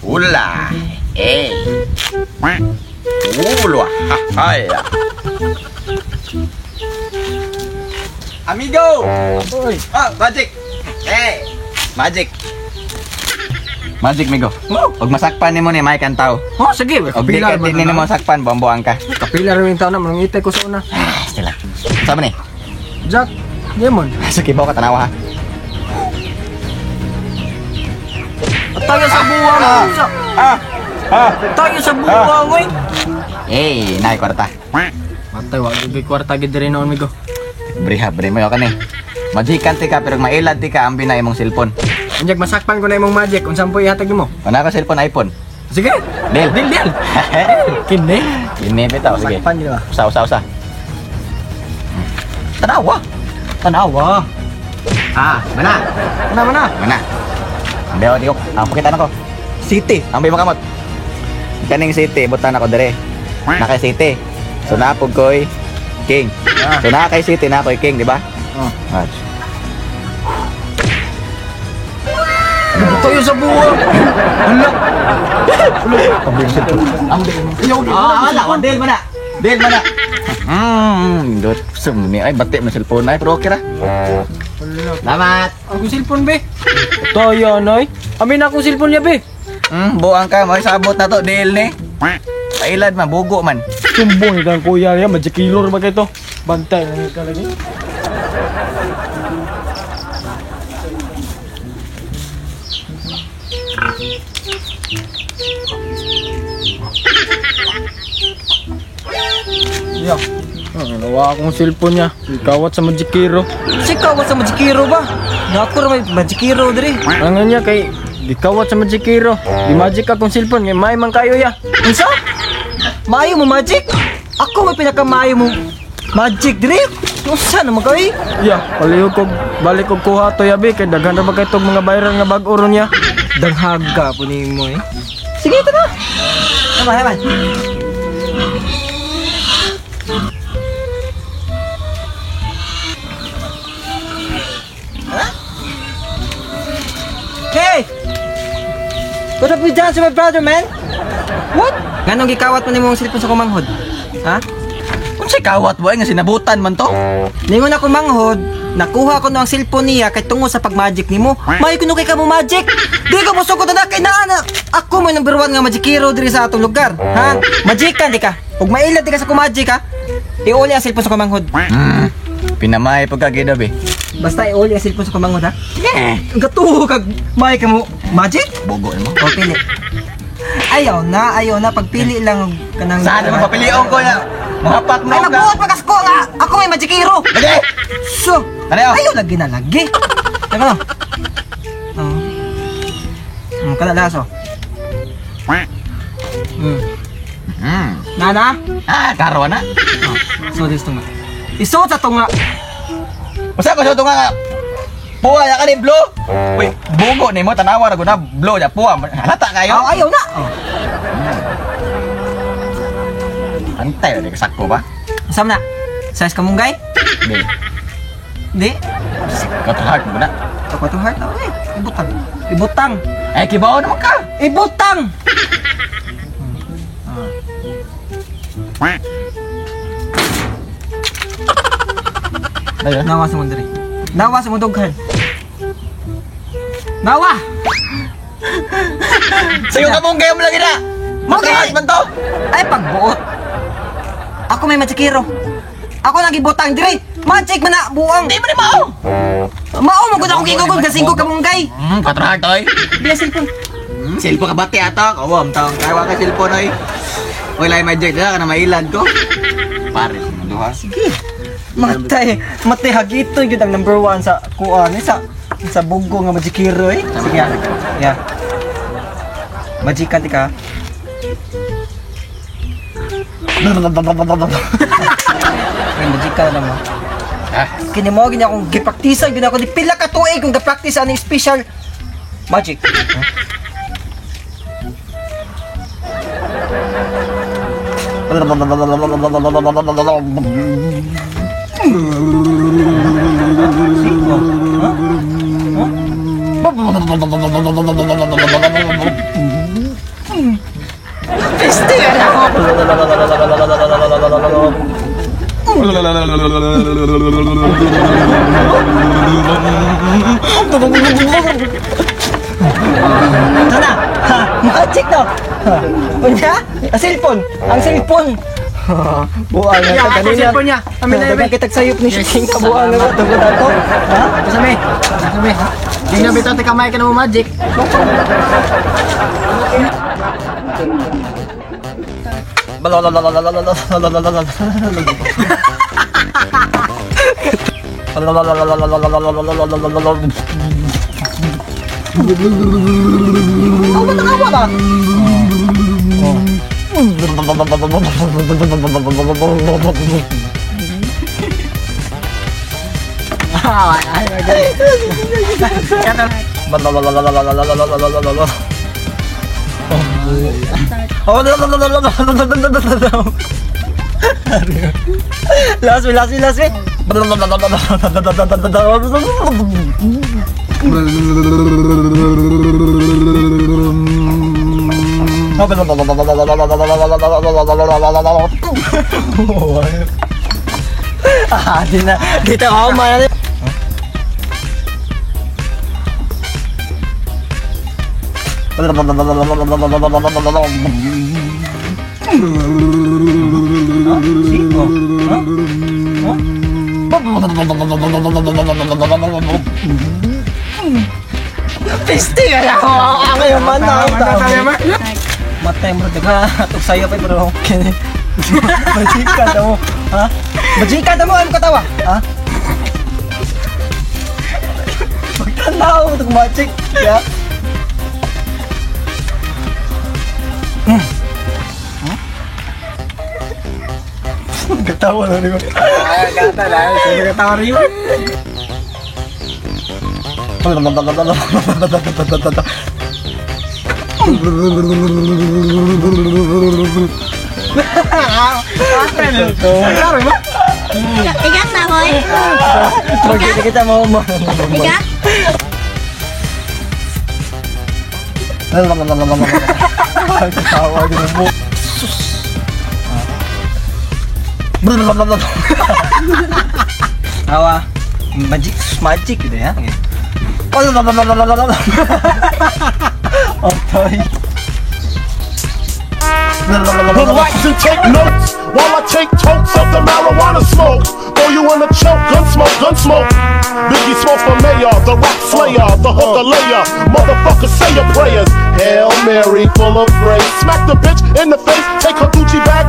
Ula. Ulo. Hay. Amigo. Oy. Magic. Magic. Magic, migo. Huwag masakpan ni mo ni Mike ang tao. Oh, sige. Huwag di ka din mo sakpan, buang ka. Kapila rin yung tao na, manangitay ko sa una. Sila. Sama ni? Jack, Demon. Sige, bawa ka tanawa ha. Tayo sa buwang. Tayo sa buwang, oy. Naay kwarta. Matay, wag yung kwarta gid rin noon, migo. Bre mo ka ni. Magikan ti ka, pero mailad ti ka ang binay mong cellphone. Anjak, masakpan ko na imong magic. Kung saan po ihatag mo? Ano ka cellphone, iPhone? Sige. Deal. Kini. Kini bitaw, sige. Masakpan nyo ba? Usa. Tanawa. Mana? Deo, pakitaan ako. City, ang may makamot. Kaning City, butan ako dire. Nakay City. So napog ko'y King. So nakay City na ako'y King, di ba? Tayo sa buwang. Hala. Deal mana. Dot sumni ay bati mo cellphone ay pero okay ra. Salamat. Ako cellphone be. Tayo noy. Amin ako cellphone niya be. Buang ka may sabot na to deal ni. Pailad man bugo man. Sumbong kang kuya ya, magkilor ba kay to? Bantay lang ka lagi. Ya. Nawa akong cellphone niya. Kawat sa Magikiro. Si kawat sa Magikiro ba? Naku ra may Magikiro diri. Ang niya kay gikawat sa Magikiro. Di magic akong cellphone, may man kayo ya. Unsa? Maayo mo magic? Ako may pinakamaayo mo magic diri. Unsa naman kay? Ya, palihog kog balik kog kuha to yabi kay daghan ra ba kay tong mga viral nga bag-o ron niya. Danghaga po nimo eh. Sige ito na. Haman. Hey! What have you done to my brother, man? What? Ganong gikawat mo nimo ang cellphone sa kumanghod? Ha? Unsay kawat boy nga sinabutan man to? Ningon ako manghod, nakuha ko no ang cellphone niya kay tungo sa pagmagic nimo. May kuno kay ka mo magic. Di ko musukot na kay naa. Ako mo number 1 nga magicero diri sa atong lugar. Ha? Magican di ka. Ug mailad di ka sa kumagic ha. Iuli ang cellphone sa kumanghod. Pinamay pagkagida be. Basta iuli ang cellphone sa kumanghod ha. Gatuho kag may ka mo magic? Bugo mo. O pili. Ayaw na pagpili lang kanang Saan mo papilion ko na? Mapak mo ay ka. nabuot pagkasko nga. Ako may magicero. Lagi. So, Ano? ayaw lagi na lagi. Teka no. Kada laso. Nana? Karo na. So this tunga. Isuot sa tunga. Usa ko sa tunga. Puwa ya kani blue. Uy, bugo nimo tanawa ra guna blue ya puwa. Halata kayo. Ayaw na. Antay ra sakko ba? Sam na. Size ka munggay? Di. Di. Katahak mo na. Ako to heart. Okay. Ibutang. Kibaw naman ka. Ibutang. Ayun. Nawa sa mundo rin. Nawa sa mundoghan. Nawa! Sayo ka mong gayam lagi na. Makahat man to. Ay, pagbuot. Ako may matsikiro. Ako nagibutang diri. Magic man na buang. Di mo ni mao. Mao mo gud ako gigugod kasi ko kamunggay. Katrahak to. Biya cellphone. Cellphone ka bati ato. Kawam taong kaya ka cellphone oy. Wala magic na ka na mailad ko. Pares mo duha. Sige. Matay hagito yun ang number 1 sa kuan sa bugo nga magikiro eh. Sige ya. Magikan ti ka. Ay, magikan na mo. Kini mo gini akong gipraktisan gini ako di pila ka tuig kung ga-practice ani special magic. Sana, ha, magic no. Unya, ang cellphone, ang cellphone. Buang na Ya, ta ako cellphone niya. Amin na, Dagan kita sayop ni Shing kabuang na to ato. Ha? Sabi. Di na bitaw ti kamay ka na mo magic. Tawa ba? Last week. Dito ako man. Piste ka na ako. Ako yung manang. Matay mo daga atok sayo pa pero kini. Bajika daw. Ha? Bajika daw ano katawa? Ha? Pagtanaw tug magic. Ya. Katawa na rin. Kata na. Sige katawa rin. Ikat na, boy. Magkita kita mo. Ikat. Katawa din mo. Tawa. Magic gitu ya. Otoy. Relax and take notes while I take totes of the marijuana smoke. Throw you in a choke, gun smoke. Biggie Smalls for mayor, the rap slayer, the hooker layer. Motherfucker, say your prayers. Hail Mary, full of grace. Smack the bitch in the face, take her Gucci bag